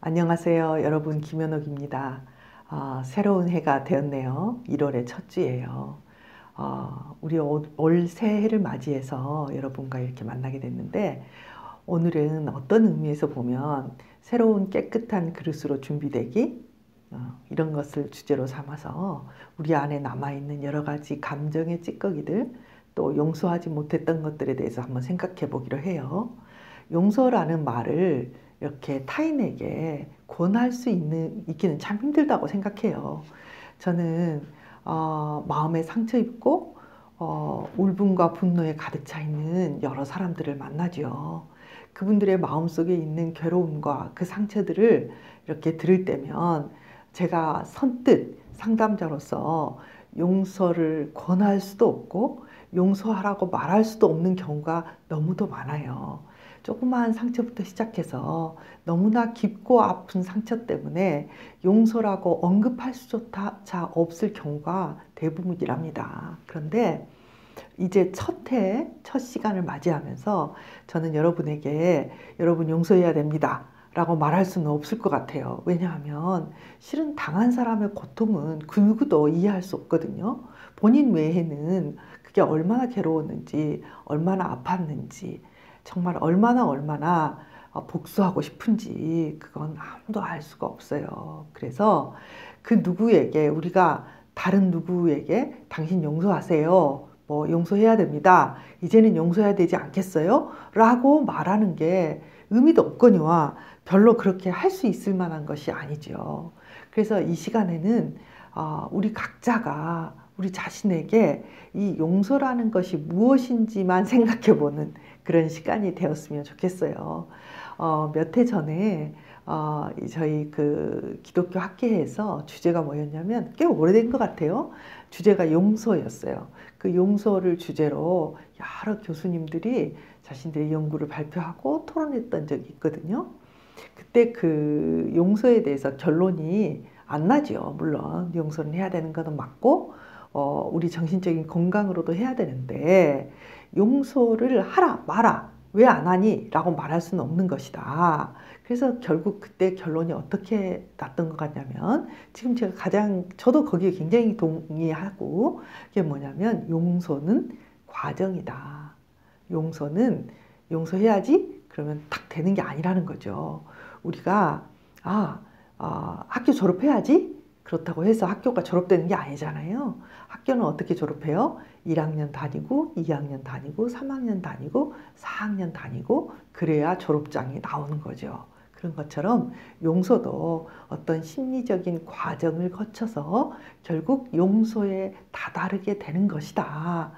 안녕하세요. 여러분, 김현옥입니다. 새로운 해가 되었네요. 1월의 첫 주예요. 우리 올 새해를 맞이해서 여러분과 이렇게 만나게 됐는데, 오늘은 어떤 의미에서 보면 새로운 깨끗한 그릇으로 준비되기, 이런 것을 주제로 삼아서 우리 안에 남아있는 여러 가지 감정의 찌꺼기들, 또 용서하지 못했던 것들에 대해서 한번 생각해 보기로 해요. 용서라는 말을 이렇게 타인에게 권할 수 있기는 참 힘들다고 생각해요. 저는 마음에 상처 입고 울분과 분노에 가득 차 있는 여러 사람들을 만나죠. 그분들의 마음속에 있는 괴로움과 그 상처들을 이렇게 들을 때면 제가 선뜻 상담자로서 용서를 권할 수도 없고 용서하라고 말할 수도 없는 경우가 너무도 많아요. 조그마한 상처부터 시작해서 너무나 깊고 아픈 상처 때문에 용서라고 언급할 수조차 없을 경우가 대부분이랍니다. 그런데 이제 첫 시간을 맞이하면서 저는 여러분에게 여러분 용서해야 됩니다 라고 말할 수는 없을 것 같아요. 왜냐하면 실은 당한 사람의 고통은 그 누구도 이해할 수 없거든요. 본인 외에는 그게 얼마나 괴로웠는지, 얼마나 아팠는지, 정말 얼마나 복수하고 싶은지 그건 아무도 알 수가 없어요. 그래서 그 누구에게, 우리가 다른 누구에게 당신 용서하세요, 뭐 용서해야 됩니다, 이제는 용서해야 되지 않겠어요? 라고 말하는 게 의미도 없거니와 별로 그렇게 할 수 있을 만한 것이 아니죠. 그래서 이 시간에는 우리 각자가 우리 자신에게 이 용서라는 것이 무엇인지만 생각해보는 그런 시간이 되었으면 좋겠어요. 몇 해 전에 저희 그 기독교 학회에서 주제가 뭐였냐면, 꽤 오래된 것 같아요. 주제가 용서였어요. 그 용서를 주제로 여러 교수님들이 자신들의 연구를 발표하고 토론했던 적이 있거든요. 그때 그 용서에 대해서 결론이 안 나죠. 물론 용서는 해야 되는 것은 맞고 우리 정신적인 건강으로도 해야 되는데, 용서를 하라 마라 왜 안 하니? 라고 말할 수는 없는 것이다. 그래서 결국 그때 결론이 어떻게 났던 것 같냐면, 지금 저도 거기에 굉장히 동의하고, 그게 뭐냐면 용서는 과정이다. 용서는 용서해야지 그러면 딱 되는 게 아니라는 거죠. 우리가 학교 졸업해야지 그렇다고 해서 학교가 졸업되는 게 아니잖아요. 학교는 어떻게 졸업해요? 1학년 다니고 2학년 다니고 3학년 다니고 4학년 다니고 그래야 졸업장이 나오는 거죠. 그런 것처럼 용서도 어떤 심리적인 과정을 거쳐서 결국 용서에 다다르게 되는 것이다.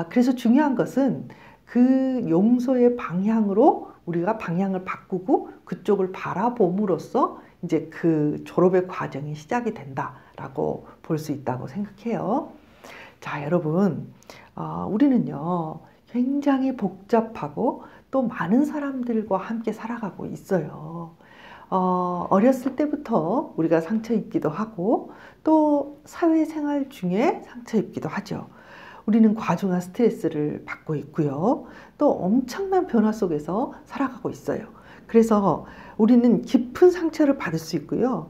그래서 중요한 것은 그 용서의 방향으로 우리가 방향을 바꾸고 그쪽을 바라봄으로써 이제 그 졸업의 과정이 시작이 된다라고 볼 수 있다고 생각해요. 자, 여러분, 우리는요 굉장히 복잡하고 또 많은 사람들과 함께 살아가고 있어요. 어렸을 때부터 우리가 상처 입기도 하고 또 사회생활 중에 상처 입기도 하죠. 우리는 과중한 스트레스를 받고 있고요. 또 엄청난 변화 속에서 살아가고 있어요. 그래서 우리는 깊은 상처를 받을 수 있고요.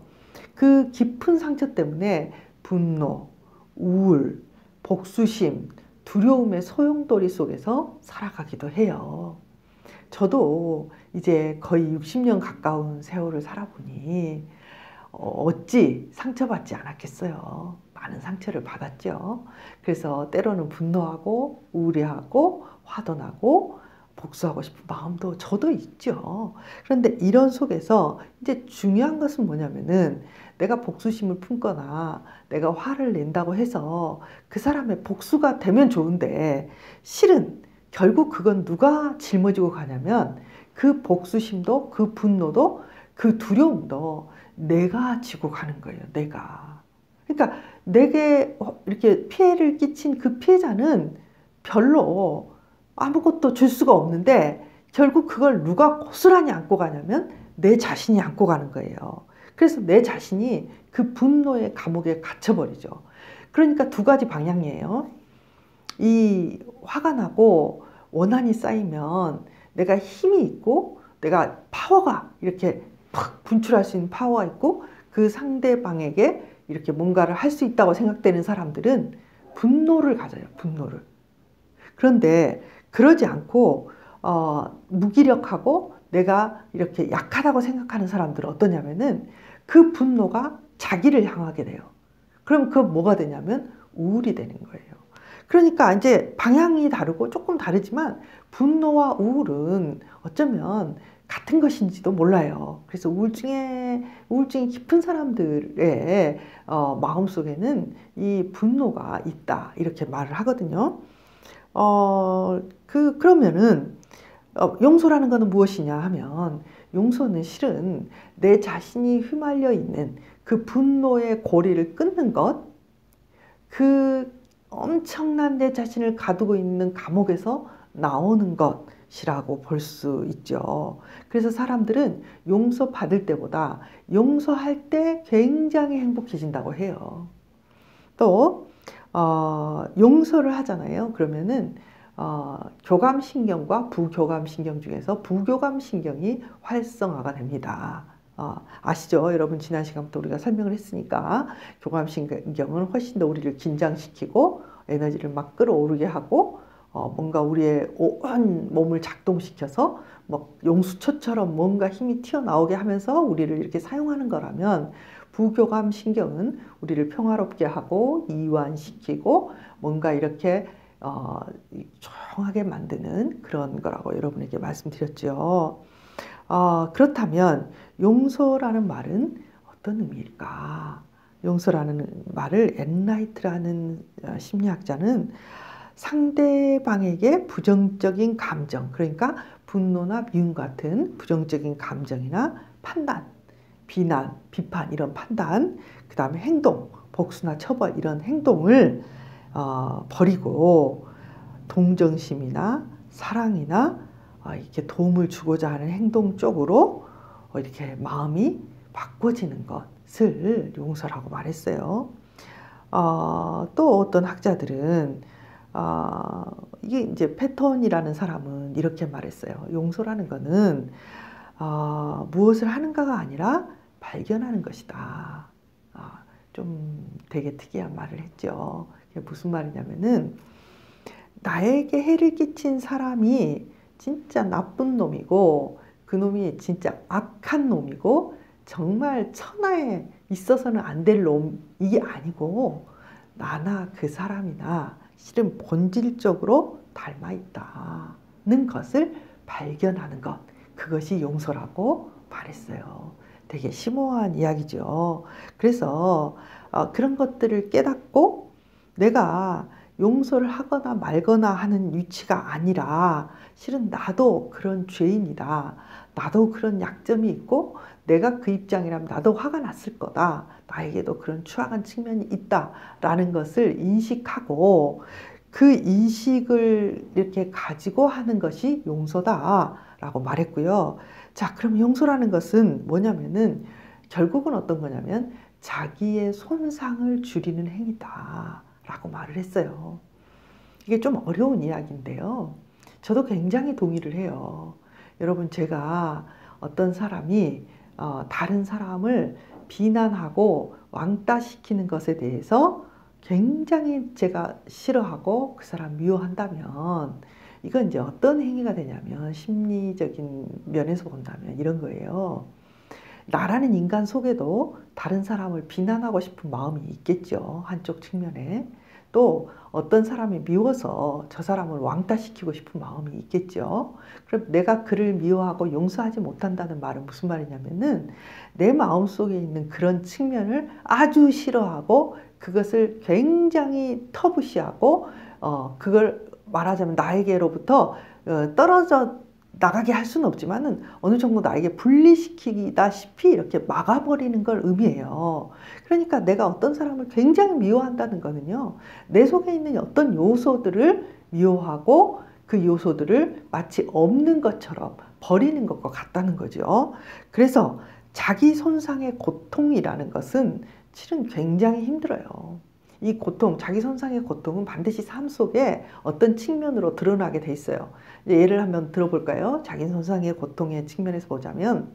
그 깊은 상처 때문에 분노, 우울, 복수심, 두려움의 소용돌이 속에서 살아가기도 해요. 저도 이제 거의 60년 가까운 세월을 살아보니 어찌 상처받지 않았겠어요. 많은 상처를 받았죠. 그래서 때로는 분노하고 우울해하고 화도 나고 복수하고 싶은 마음도 저도 있죠. 그런데 이런 속에서 이제 중요한 것은 뭐냐면은, 내가 복수심을 품거나 내가 화를 낸다고 해서 그 사람의 복수가 되면 좋은데, 실은 결국 그건 누가 짊어지고 가냐면, 그 복수심도 그 분노도 그 두려움도 내가 지고 가는 거예요. 내가. 그러니까 내게 이렇게 피해를 끼친 그 피해자는 별로 아무것도 줄 수가 없는데, 결국 그걸 누가 고스란히 안고 가냐면 내 자신이 안고 가는 거예요. 그래서 내 자신이 그 분노의 감옥에 갇혀버리죠. 그러니까 두 가지 방향이에요. 이 화가 나고 원한이 쌓이면 내가 힘이 있고 내가 파워가 이렇게 팍 분출할 수 있는 파워가 있고 그 상대방에게 이렇게 뭔가를 할 수 있다고 생각되는 사람들은 분노를 가져요. 분노를. 그런데 그러지 않고 무기력하고 내가 이렇게 약하다고 생각하는 사람들은 어떠냐면은 그 분노가 자기를 향하게 돼요. 그럼 그 뭐가 되냐면 우울이 되는 거예요. 그러니까 이제 방향이 다르고 조금 다르지만 분노와 우울은 어쩌면 같은 것인지도 몰라요. 그래서 우울증이 깊은 사람들의 마음속에는 이 분노가 있다 이렇게 말을 하거든요. 그러면은 용서라는 것은 무엇이냐 하면 용서는 실은 내 자신이 휘말려 있는 그 분노의 고리를 끊는 것, 그 엄청난 내 자신을 가두고 있는 감옥에서 나오는 것이라고 볼 수 있죠. 그래서 사람들은 용서받을 때보다 용서할 때 굉장히 행복해진다고 해요. 또 용서를 하잖아요. 그러면은 교감신경과 부교감신경 중에서 부교감신경이 활성화가 됩니다. 아시죠? 여러분 지난 시간부터 우리가 설명을 했으니까 교감신경은 훨씬 더 우리를 긴장시키고 에너지를 막 끌어오르게 하고 뭔가 우리의 온 몸을 작동시켜서 뭐 용수초처럼 뭔가 힘이 튀어나오게 하면서 우리를 이렇게 사용하는 거라면 부교감신경은 우리를 평화롭게 하고 이완시키고 뭔가 이렇게 조용하게 만드는 그런 거라고 여러분에게 말씀드렸죠. 그렇다면 용서라는 말은 어떤 의미일까? 용서라는 말을 엔라이트라는 심리학자는 상대방에게 부정적인 감정, 그러니까 분노나 미움 같은 부정적인 감정이나 판단, 비난, 비판 이런 판단, 그 다음에 행동, 복수나 처벌 이런 행동을 버리고 동정심이나 사랑이나 이렇게 도움을 주고자 하는 행동 쪽으로 이렇게 마음이 바꿔지는 것을 용서라고 말했어요. 또 어떤 학자들은 이게 이제 패턴이라는 사람은 이렇게 말했어요. 용서라는 거는 무엇을 하는가가 아니라 발견하는 것이다. 좀 되게 특이한 말을 했죠. 그게 무슨 말이냐면은 나에게 해를 끼친 사람이 진짜 나쁜 놈이고 그 놈이 진짜 악한 놈이고 정말 천하에 있어서는 안 될 놈이 아니고 나나 그 사람이나 실은 본질적으로 닮아 있다는 것을 발견하는 것, 그것이 용서라고 말했어요. 되게 심오한 이야기죠. 그래서 그런 것들을 깨닫고 내가 용서를 하거나 말거나 하는 위치가 아니라 실은 나도 그런 죄인이다. 나도 그런 약점이 있고 내가 그 입장이라면 나도 화가 났을 거다. 나에게도 그런 추악한 측면이 있다라는 것을 인식하고 그 인식을 이렇게 가지고 하는 것이 용서다라고 말했고요. 자, 그럼 용서라는 것은 뭐냐면은 결국은 어떤 거냐면 자기의 손상을 줄이는 행위다라고 말을 했어요. 이게 좀 어려운 이야기인데요. 저도 굉장히 동의를 해요. 여러분, 제가 어떤 사람이 다른 사람을 비난하고 왕따시키는 것에 대해서 굉장히 제가 싫어하고 그 사람 미워한다면 이건 이제 어떤 행위가 되냐면 심리적인 면에서 본다면 이런 거예요. 나라는 인간 속에도 다른 사람을 비난하고 싶은 마음이 있겠죠. 한쪽 측면에. 또 어떤 사람이 미워서 저 사람을 왕따시키고 싶은 마음이 있겠죠. 그럼 내가 그를 미워하고 용서하지 못한다는 말은 무슨 말이냐면은 내 마음속에 있는 그런 측면을 아주 싫어하고 그것을 굉장히 터부시하고 그걸 말하자면 나에게로부터 떨어져 나가게 할 수는 없지만은 어느 정도 나에게 분리시키다시피 이렇게 막아버리는 걸 의미해요. 그러니까 내가 어떤 사람을 굉장히 미워한다는 거는요, 내 속에 있는 어떤 요소들을 미워하고 그 요소들을 마치 없는 것처럼 버리는 것과 같다는 거죠. 그래서 자기 손상의 고통이라는 것은 실은 굉장히 힘들어요. 이 고통, 자기 손상의 고통은 반드시 삶 속에 어떤 측면으로 드러나게 돼 있어요. 예를 한번 들어볼까요? 자기 손상의 고통의 측면에서 보자면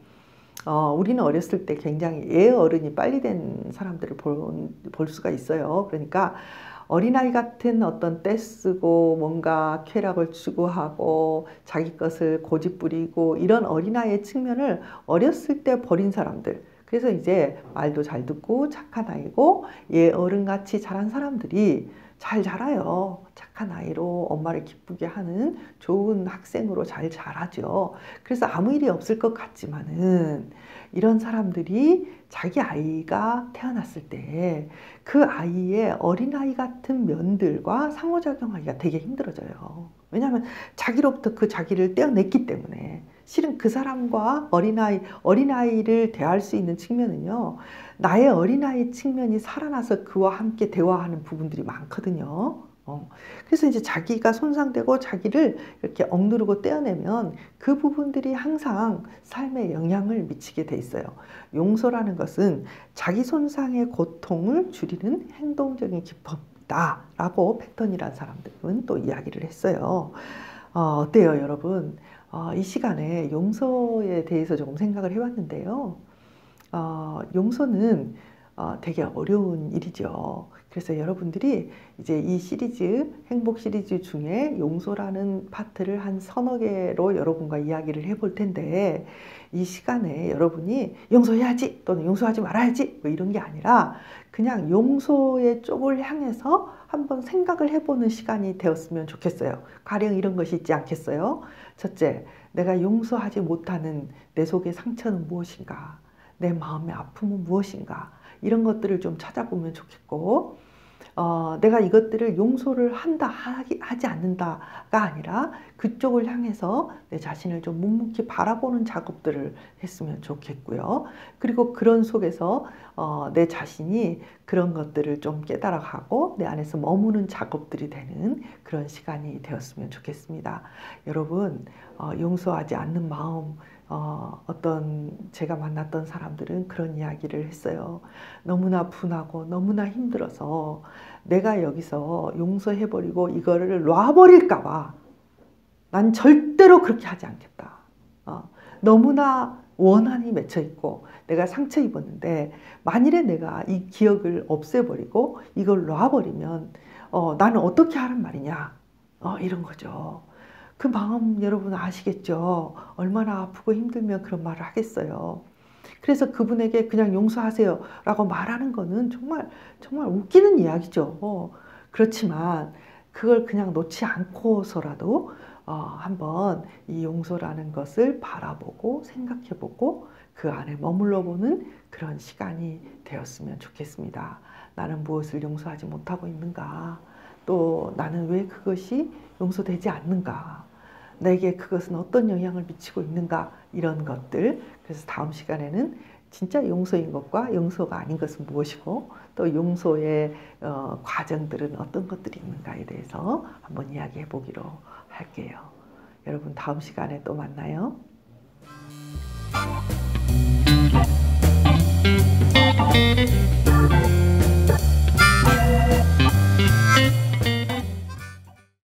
우리는 어렸을 때 굉장히 어른이 빨리 된 사람들을 볼 수가 있어요. 그러니까 어린아이 같은 어떤 떼쓰고 뭔가 쾌락을 추구하고 자기 것을 고집부리고 이런 어린아이의 측면을 어렸을 때 버린 사람들, 그래서 이제 말도 잘 듣고 착한 아이고 어른같이 자란 사람들이 잘 자라요. 착한 아이로 엄마를 기쁘게 하는 좋은 학생으로 잘 자라죠. 그래서 아무 일이 없을 것 같지만은 이런 사람들이 자기 아이가 태어났을 때 그 아이의 어린아이 같은 면들과 상호작용하기가 되게 힘들어져요. 왜냐하면 자기로부터 그 자기를 떼어냈기 때문에. 실은 그 사람과 어린아이를 대할 수 있는 측면은요, 나의 어린아이 측면이 살아나서 그와 함께 대화하는 부분들이 많거든요. 그래서 이제 자기가 손상되고 자기를 이렇게 억누르고 떼어내면 그 부분들이 항상 삶에 영향을 미치게 돼 있어요. 용서라는 것은 자기 손상의 고통을 줄이는 행동적인 기법이다 라고 패턴이라는 사람들은 또 이야기를 했어요. 어때요, 여러분? 이 시간에 용서에 대해서 조금 생각을 해봤는데요. 용서는 되게 어려운 일이죠. 그래서 여러분들이 이제 이 시리즈, 행복 시리즈 중에 용서라는 파트를 한 서너 개로 여러분과 이야기를 해볼 텐데, 이 시간에 여러분이 용서해야지 또는 용서하지 말아야지 뭐 이런 게 아니라 그냥 용서의 쪽을 향해서 한번 생각을 해보는 시간이 되었으면 좋겠어요. 가령 이런 것이 있지 않겠어요? 첫째, 내가 용서하지 못하는 내 속의 상처는 무엇인가? 내 마음의 아픔은 무엇인가? 이런 것들을 좀 찾아보면 좋겠고, 내가 이것들을 용서를 하지 않는다가 아니라 그쪽을 향해서 내 자신을 좀 묵묵히 바라보는 작업들을 했으면 좋겠고요. 그리고 그런 속에서 내 자신이 그런 것들을 좀 깨달아가고 내 안에서 머무는 작업들이 되는 그런 시간이 되었으면 좋겠습니다. 여러분, 용서하지 않는 마음, 제가 만났던 사람들은 그런 이야기를 했어요. 너무나 분하고 너무나 힘들어서 내가 여기서 용서해버리고 이거를 놔버릴까봐 난 절대로 그렇게 하지 않겠다. 너무나 원한이 맺혀 있고 내가 상처 입었는데 만일에 내가 이 기억을 없애버리고 이걸 놔버리면 나는 어떻게 하란 말이냐, 이런 거죠. 그 마음 여러분 아시겠죠? 얼마나 아프고 힘들면 그런 말을 하겠어요. 그래서 그분에게 그냥 용서하세요 라고 말하는 거는 정말 웃기는 이야기죠. 그렇지만 그걸 그냥 놓지 않고서라도 한번 이 용서라는 것을 바라보고 생각해보고 그 안에 머물러보는 그런 시간이 되었으면 좋겠습니다. 나는 무엇을 용서하지 못하고 있는가? 또 나는 왜 그것이 용서되지 않는가? 내게 그것은 어떤 영향을 미치고 있는가? 이런 것들. 그래서 다음 시간에는 진짜 용서인 것과 용서가 아닌 것은 무엇이고 또 용서의 과정들은 어떤 것들이 있는가에 대해서 한번 이야기해 보기로 할게요. 여러분 다음 시간에 또 만나요.